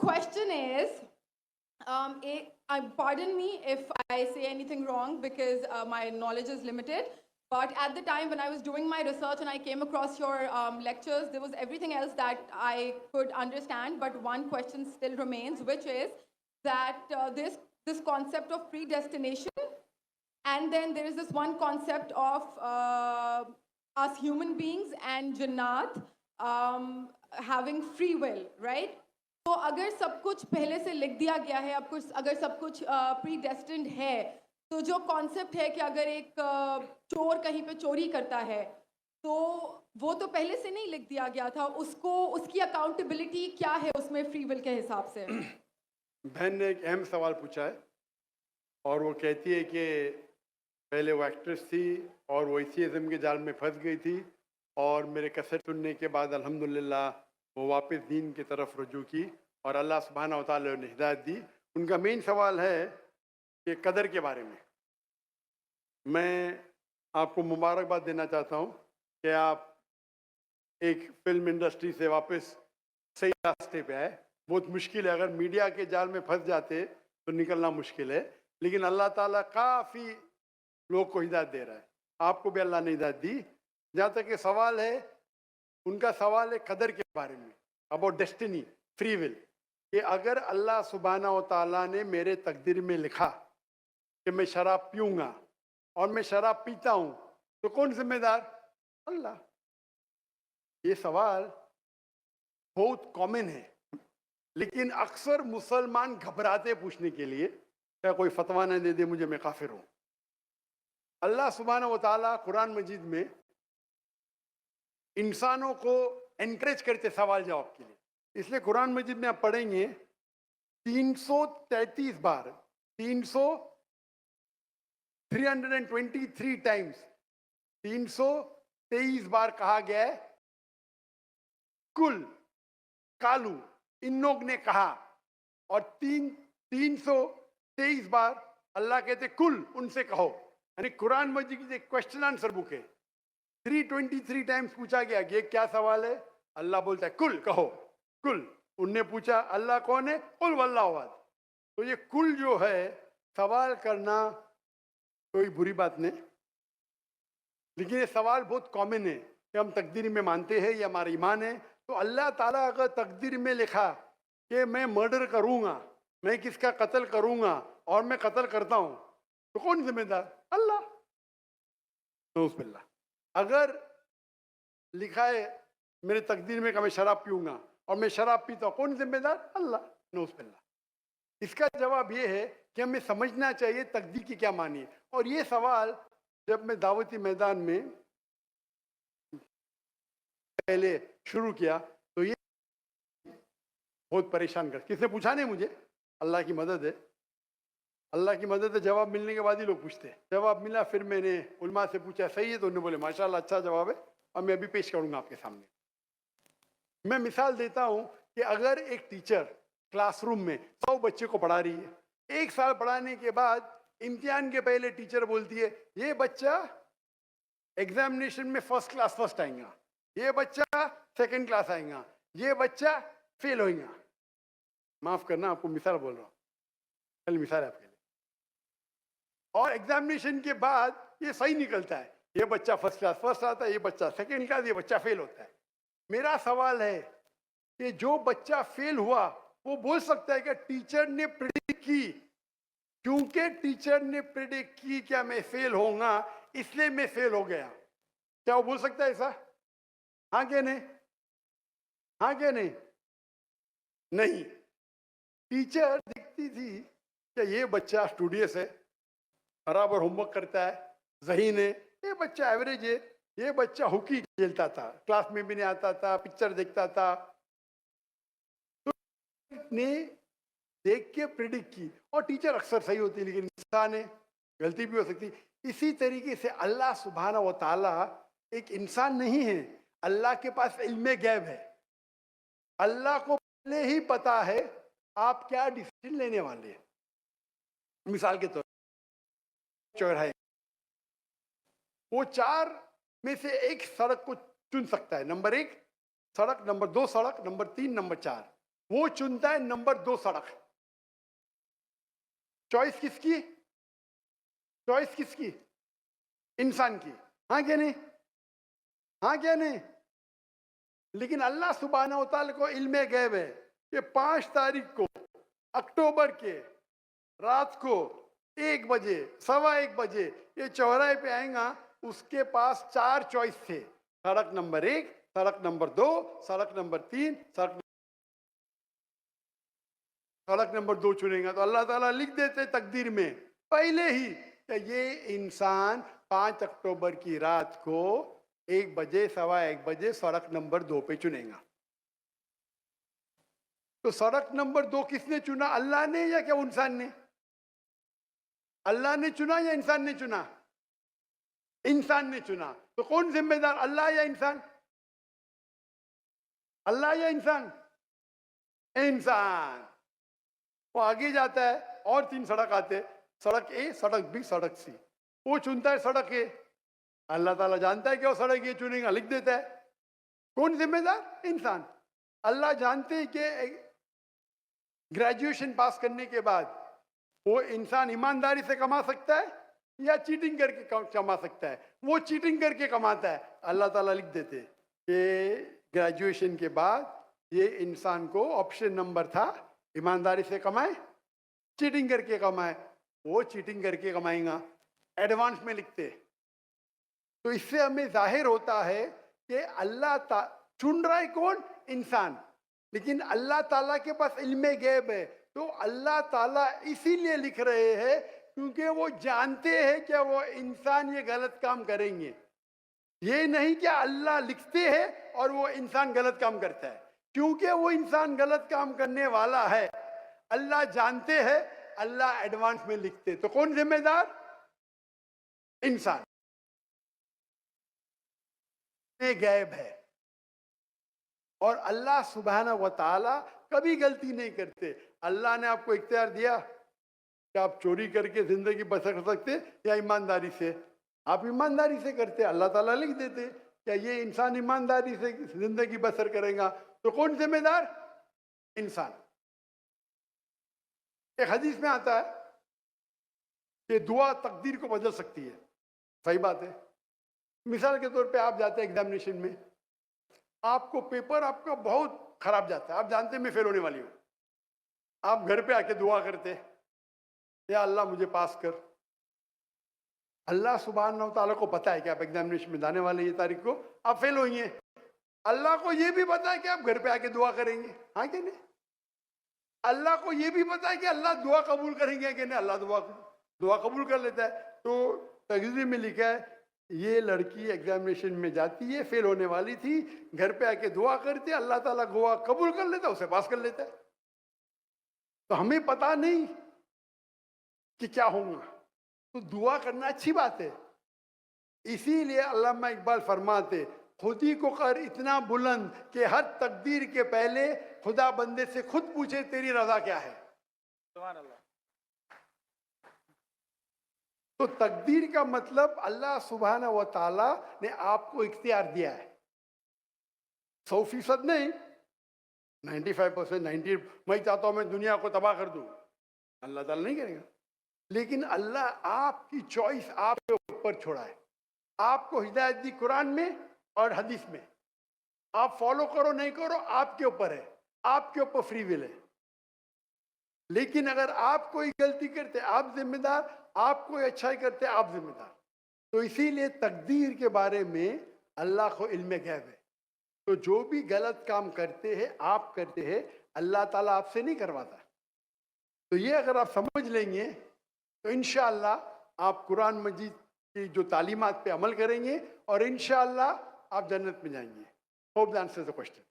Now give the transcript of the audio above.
question is, pardon me if I say anything wrong because my knowledge is limited. But at the time when I was doing my research and I came across your lectures, there was everything else that I could understand. But one question still remains, which is that this concept of predestination, and then there is this one concept of us human beings and Jannat having free will, right? तो अगर सब कुछ पहले से लिख दिया गया है, अब कुछ अगर सब कुछ प्रीडेस्टिन्ड है, तो जो कॉन्सेप्ट है कि अगर एक चोर कहीं पे चोरी करता है, तो वो तो पहले से नहीं लिख दिया गया था, उसको उसकी अकाउंटेबिलिटी क्या है उसमें फ्री विल के हिसाब से? बहन ने एक अहम सवाल पूछा है और वो कहती है कि पहले वो एक्ट्रेस थी और वो एथियज़्म के जाल में फंस गई थी और मेरे कैसेट सुनने के बाद अल्हम्दुलिल्लाह वो वापस दीन की तरफ रुजू की और अल्लाह सुब्हानहू व तआला ने हिदायत दी। उनका मेन सवाल है कि कदर के बारे में। मैं आपको मुबारकबाद देना चाहता हूँ कि आप एक फिल्म इंडस्ट्री से वापस सही रास्ते पे आए। बहुत मुश्किल है, अगर मीडिया के जाल में फंस जाते तो निकलना मुश्किल है, लेकिन अल्लाह ताला काफ़ी लोग को हिदायत दे रहा है। आपको भी अल्लाह ने हिदायत दी। जहाँ तक ये सवाल है, उनका सवाल है कदर के बारे में, अबाउट डेस्टिनी, फ्री विल, कि अगर अल्लाह सुब्हानहू व तआला ने मेरे तकदीर में लिखा कि मैं शराब पीऊँगा और मैं शराब पीता हूँ, तो कौन जिम्मेदार? अल्लाह। ये सवाल बहुत कॉमन है, लेकिन अक्सर मुसलमान घबराते पूछने के लिए, क्या कोई फतवा न दे दे मुझे, मैं काफिर हूँ। अल्लाह सुब्हानहू व तआला कुरान मजीद में इंसानों को एनकरेज करते सवाल जवाब के लिए, इसलिए कुरान मजीद में आप पढ़ेंगे 333 बार, 323 टाइम्स, 323 बार कहा गया है कुल, कालू, इन लोग ने कहा, और 323 बार अल्लाह कहते कुल, उनसे कहो। यानी कुरान मजीद की एक क्वेश्चन आंसर बुक है। 323 टाइम्स पूछा गया कि क्या सवाल है, अल्लाह बोलता है कुल, कहो कुल। उनने पूछा अल्लाह कौन है, कुल वल्लाहु अहद। तो ये कुल जो है, सवाल करना कोई बुरी बात नहीं, लेकिन ये सवाल बहुत कॉमन है कि हम तकदीर में मानते हैं, ये हमारा ईमान है। तो अल्लाह ताला अगर तकदीर में लिखा कि मैं मर्डर करूँगा, मैं किसका कत्ल करूँगा और मैं कत्ल करता हूँ, तो कौन जिम्मेदार? अल्लाह। नऊज़ुबिल्लाह। अगर लिखा है मेरे तकदीर में कि मैं शराब पीऊँगा और मैं शराब पीता हूँ, कौन जिम्मेदार? अल्लाह। नऊज़ुबिल्लाह। इसका जवाब ये है कि हमें समझना चाहिए तकदीर की क्या मानी है। और ये सवाल जब मैं दावती मैदान में पहले शुरू किया तो ये बहुत परेशान कर, किसने पूछा नहीं मुझे, अल्लाह की मदद है, अल्लाह की मदद है। जवाब मिलने के बाद ही लोग पूछते हैं। जवाब मिला, फिर मैंने उलमा से पूछा सही है, तो उन्होंने बोले माशाल्लाह अच्छा जवाब है, और मैं अभी पेश करूंगा आपके सामने। मैं मिसाल देता हूं कि अगर एक टीचर क्लासरूम में 100 बच्चे को पढ़ा रही है, 1 साल पढ़ाने के बाद इम्तिहान के पहले टीचर बोलती है ये बच्चा एग्जामिनेशन में फर्स्ट क्लास फर्स्ट आएगा, ये बच्चा सेकंड क्लास आएगा, ये बच्चा फेल होगा। माफ करना, आपको मिसाल बोल रहा हूँ, कल मिसाल है आपके लिए। और एग्जामिनेशन के बाद ये सही निकलता है, ये बच्चा फर्स्ट क्लास फर्स्ट आता है, ये बच्चा सेकंड क्लास, ये बच्चा फेल होता है। मेरा सवाल है कि जो बच्चा फेल हुआ वो बोल सकता है कि टीचर ने प्रेडिक्ट की, क्योंकि टीचर ने प्रेडिक्ट की क्या मैं फेल होऊंगा, इसलिए मैं फेल हो गया। क्या वो बोल सकता है ऐसा? हाँ क्या नहीं? हाँ क्या नहीं? नहीं। टीचर देखती थी कि ये बच्चा स्टूडियस है, बराबर होमवर्क करता है, ज़हीन है, ये बच्चा एवरेज है, ये बच्चा हॉकी खेलता था, क्लास में भी नहीं आता था, पिक्चर देखता था, तो ने देख के प्रेडिक्ट की। और टीचर अक्सर सही होती है, लेकिन इंसान है, गलती भी हो सकती। इसी तरीके से अल्लाह सुब्हानहू व तआला एक इंसान नहीं है, अल्लाह के पास इल्मे गैब है। अल्लाह को पहले ही पता है आप क्या डिसीजन लेने वाले हैं। मिसाल के तौर पर चौराहे, वो 4 में से एक सड़क को चुन सकता है, नंबर 1 सड़क, नंबर 2 सड़क, नंबर 3, नंबर 4। वो चुनता है नंबर 2 सड़क। चॉइस किसकी? चॉइस किसकी? इंसान की। हाँ क्या नहीं? हाँ क्या नहीं? लेकिन अल्लाह सुब्हानहू व तआला को इल्म गैब है कि 5 तारीख को अक्टूबर के रात को 1 बजे, 1:15 बजे ये चौराहे पे आएगा। उसके पास 4 चॉइस थे, सड़क नंबर 1, सड़क नंबर 2, सड़क नंबर 3, सड़क नंबर 2 चुनेगा। तो अल्लाह ताला लिख देते तकदीर में पहले ही कि ये इंसान 5 अक्टूबर की रात को 1 बजे, 1:15 बजे सड़क नंबर 2 पे चुनेगा। तो सड़क नंबर 2 किसने चुना? अल्लाह ने या क्या इंसान ने? अल्लाह ने चुना या इंसान ने चुना? इंसान ने चुना। तो कौन जिम्मेदार, अल्लाह या इंसान? अल्लाह या इंसान? इंसान। वो आगे जाता है और 3 सड़क आते, सड़क ए, सड़क बी, सड़क सी। वो चुनता है सड़क ए। अल्लाह ताला जानता है कि वो सड़क ये चुनेगा, लिख देता है। कौन जिम्मेदार? इंसान। अल्लाह जानते हैं कि ग्रेजुएशन पास करने के बाद वो इंसान ईमानदारी से कमा सकता है या चीटिंग करके कमा सकता है। वो चीटिंग करके कमाता है। अल्लाह ताला लिख देते कि ग्रेजुएशन के बाद ये इंसान को ऑप्शन नंबर था, ईमानदारी से कमाए, चीटिंग करके कमाए। वो चीटिंग करके कमाएगा, एडवांस में लिखते। तो इससे हमें जाहिर होता है कि अल्लाह चुन रहा है कौन? इंसान। लेकिन अल्लाह ताला के पास इल्म गैब है। तो अल्लाह ताला इसीलिए लिख रहे हैं क्योंकि वो जानते हैं कि वो इंसान ये गलत काम करेंगे। ये नहीं कि अल्लाह लिखते हैं और वो इंसान गलत काम करता है। क्योंकि वो इंसान गलत काम करने वाला है, अल्लाह जानते हैं, अल्लाह एडवांस में लिखते। तो कौन जिम्मेदार? इंसान। ये गैब है और अल्लाह सुब्हानहू व तआला कभी गलती नहीं करते। अल्लाह ने आपको इख्तियार दिया कि आप चोरी करके जिंदगी बसर कर सकते या ईमानदारी से। आप ईमानदारी से करते, अल्लाह ताला लिख देते क्या ये इंसान ईमानदारी से जिंदगी बसर करेगा। तो कौन जिम्मेदार? इंसान। एक हदीस में आता है कि दुआ तकदीर को बदल सकती है। सही बात है। मिसाल के तौर पे आप जाते हैं एग्जामिनेशन में, आपको पेपर आपका बहुत खराब जाता है, आप जानते हैं मैं फेल होने वाली हूँ। आप घर पे आके दुआ करते, या अल्लाह मुझे पास कर। अल्लाह सुब्हानहू तआला को पता है कि आप एग्जामिनेशन में जाने वाले ये तारीख को आप फेल होंगे। अल्लाह को ये भी पता है कि आप घर पे आके दुआ करेंगे। हाँ कि नहीं? अल्लाह को ये भी पता है कि अल्लाह दुआ कबूल करेंगे कि नहीं। अल्लाह दुआ कबूल कर लेता है। तो तकदीर में लिखा है ये लड़की एग्जामिनेशन में जाती है, फेल होने वाली थी, घर पे आके दुआ करती है, अल्लाह ताला दुआ कबूल कर लेता है, उसे पास कर लेता है। तो हमें पता नहीं कि क्या होगा, तो दुआ करना अच्छी बात है। इसीलिए अल्लामा इकबाल फरमाते खुदी को कर इतना बुलंद कि हर तकदीर के पहले खुदा बंदे से खुद पूछे तेरी रजा क्या है। सुभान अल्लाह। तो तकदीर का मतलब अल्लाह सुब्हानहू व तआला ने आपको इख्तियार दिया है। 100% नहीं, 95%, 90। मैं चाहता हूं मैं दुनिया को तबाह कर दूं, अल्लाह ताला नहीं करेगा। लेकिन अल्लाह आपकी चॉइस आपके ऊपर छोड़ा है। आपको हिदायत दी कुरान में और हदीस में, आप फॉलो करो नहीं करो आपके ऊपर है, आपके ऊपर फ्री विल है। लेकिन अगर आप कोई गलती करते आप जिम्मेदार, आप कोई अच्छाई करते आप जिम्मेदार। तो इसीलिए तकदीर के बारे में अल्लाह को इल्म गैब है। तो जो भी गलत काम करते हैं आप करते हैं, अल्लाह ताला आपसे नहीं करवाता। तो ये अगर आप समझ लेंगे तो इंशाअल्लाह आप कुरान मजीद की जो तालीमात पे अमल करेंगे और इंशाअल्लाह आप जन्नत में जाएंगे। Hope that answers the question.